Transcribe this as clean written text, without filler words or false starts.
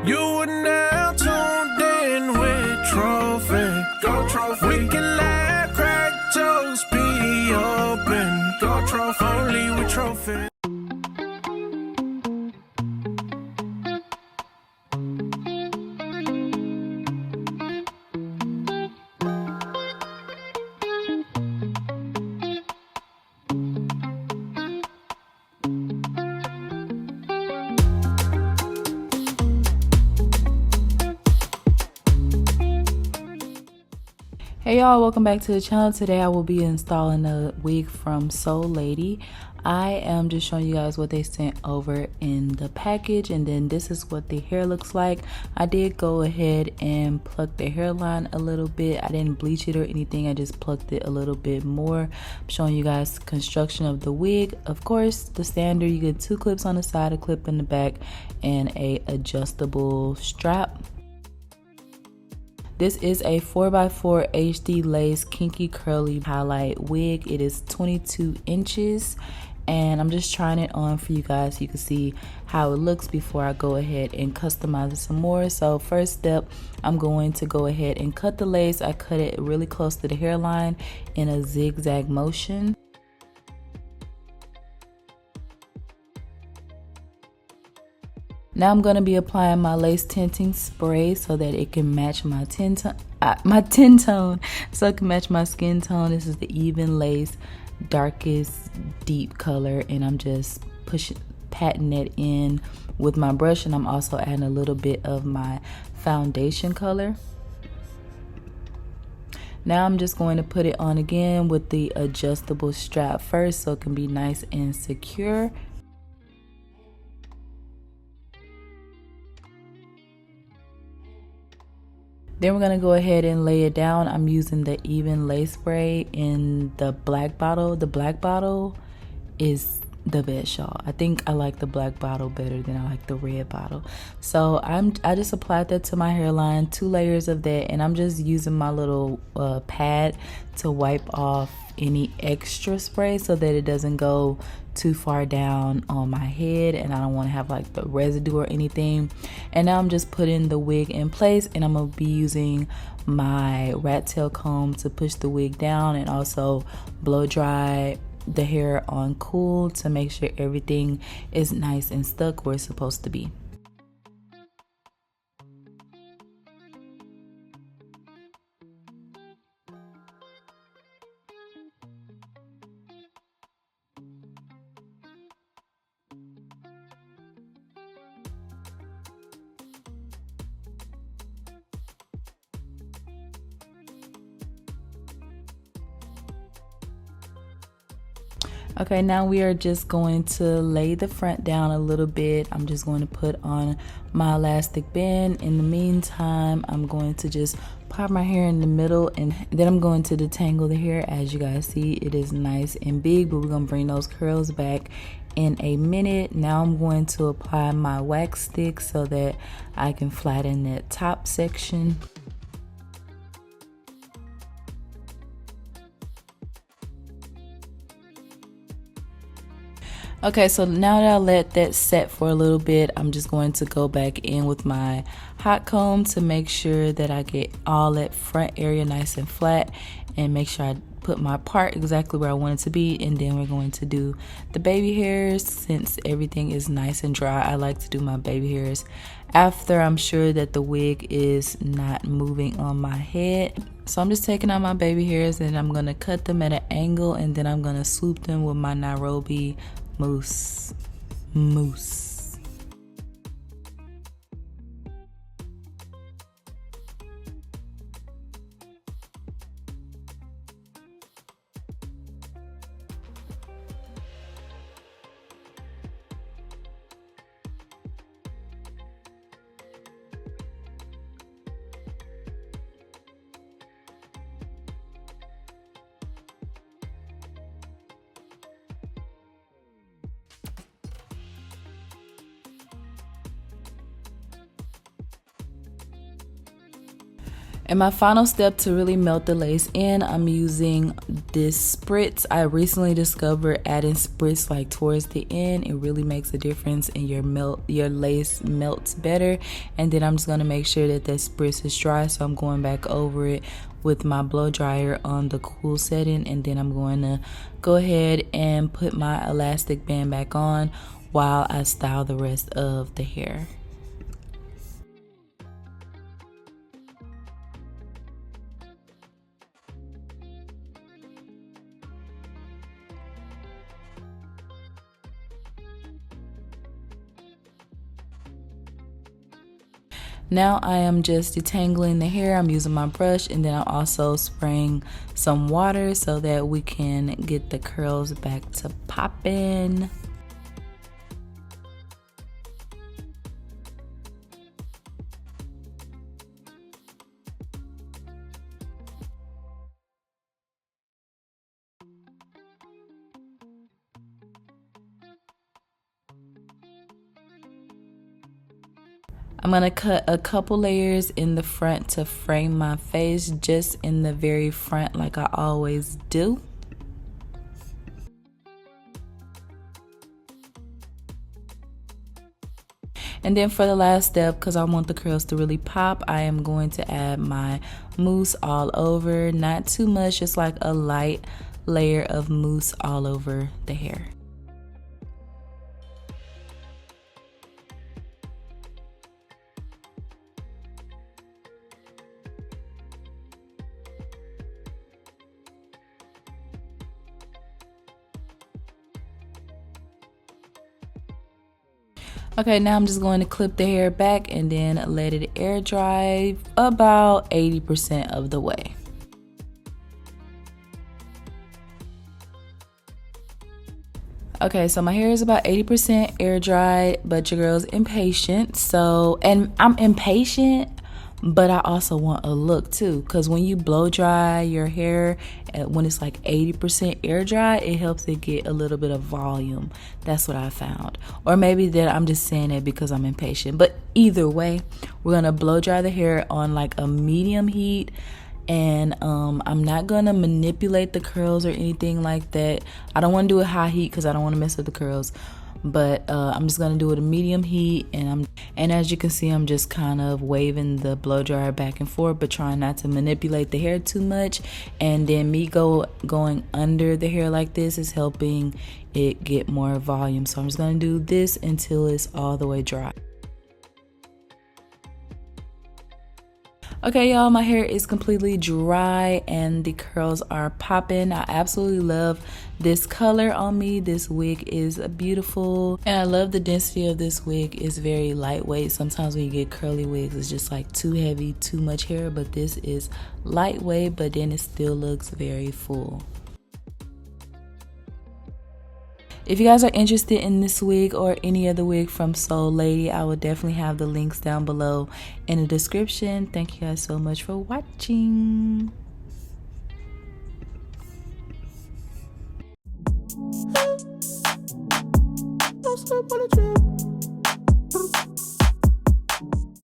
You are now tuned in with Trophy. Go Trophy. We can laugh, crack jokes, be open. Go Trophy. Only with Trophy. Hey y'all, welcome back to the channel. Today I will be installing a wig from Soul Lady. I am just showing you guys what they sent over in the package, and then this is what the hair looks like. I did go ahead and pluck the hairline a little bit. I didn't bleach it or anything, I just plucked it a little bit more. I'm showing you guys construction of the wig. Of course, the standard, you get 2 clips on the side, a clip in the back, and a adjustable strap. This is a 4x4 HD lace kinky curly highlight wig. It is 22 inches and I'm just trying it on for you guys so you can see how it looks before I go ahead and customize it some more. So first step, I'm going to go ahead and cut the lace. I cut it really close to the hairline in a zigzag motion. Now I'm going to be applying my lace tinting spray so that it can match my tin tone, so it can match my skin tone. This is the even lace, darkest deep color, and I'm just patting it in with my brush, and I'm also adding a little bit of my foundation color. Now I'm just going to put it on again with the adjustable strap first so it can be nice and secure. Then we're gonna go ahead and lay it down. I'm using the even lace spray in the black bottle. The black bottle is the best, y'all. I think I like the black bottle better than I like the red bottle. So I just applied that to my hairline, 2 layers of that, and I'm just using my little pad to wipe off any extra spray so that it doesn't go too far down on my head, and I don't want to have like the residue or anything. And now I'm just putting the wig in place, and I'm gonna be using my rat tail comb to push the wig down and also blow dry the hair on cool to make sure everything is nice and stuck where it's supposed to be. Okay, now we are just going to lay the front down a little bit. I'm just going to put on my elastic band. In the meantime, I'm going to just pop my hair in the middle, and then I'm going to detangle the hair. As you guys see, it is nice and big, but we're gonna bring those curls back in a minute. Now I'm going to apply my wax stick so that I can flatten that top section. Okay, so now that I let that set for a little bit, I'm just going to go back in with my hot comb to make sure that I get all that front area nice and flat, and make sure I put my part exactly where I want it to be. And then we're going to do the baby hairs. Since everything is nice and dry, I like to do my baby hairs after I'm sure that the wig is not moving on my head. So I'm just taking out my baby hairs, and I'm going to cut them at an angle, and then I'm going to swoop them with my Nairobi mousse. And my final step to really melt the lace in, I'm using this spritz. I recently discovered adding spritz like towards the end, it really makes a difference and your lace melts better. And then I'm just gonna make sure that that spritz is dry, so I'm going back over it with my blow dryer on the cool setting, and then I'm going to go ahead and put my elastic band back on while I style the rest of the hair. Now I am just detangling the hair. I'm using my brush, and then I'm also spraying some water so that we can get the curls back to popping. I'm gonna cut a couple layers in the front to frame my face, just in the very front like I always do. And then for the last step, because I want the curls to really pop, I am going to add my mousse all over. Not too much, just like a light layer of mousse all over the hair. Okay, now I'm just going to clip the hair back and then let it air dry about 80% of the way. Okay, so my hair is about 80% air dried, but your girl's impatient. So, and I'm impatient, but I also want a look too, because when you blow dry your hair, when it's like 80% air dry, it helps it get a little bit of volume. That's what I found. Or maybe that I'm just saying it because I'm impatient. But either way, we're gonna blow dry the hair on like a medium heat. And I'm not gonna manipulate the curls or anything like that. I don't want to do a high heat because I don't want to mess with the curls. But I'm just gonna do it a medium heat, and as you can see, I'm just kind of waving the blow dryer back and forth, but trying not to manipulate the hair too much. And then me going under the hair like this is helping it get more volume. So I'm just gonna do this until it's all the way dry. Okay, y'all, my hair is completely dry and the curls are popping. I absolutely love this color on me. This wig is beautiful, and I love the density of this wig. It's very lightweight. Sometimes when you get curly wigs, it's just like too heavy, too much hair, but this is lightweight, but then it still looks very full. If you guys are interested in this wig or any other wig from Soul Lady, I will definitely have the links down below in the description. Thank you guys so much for watching. Don't slip on the trip.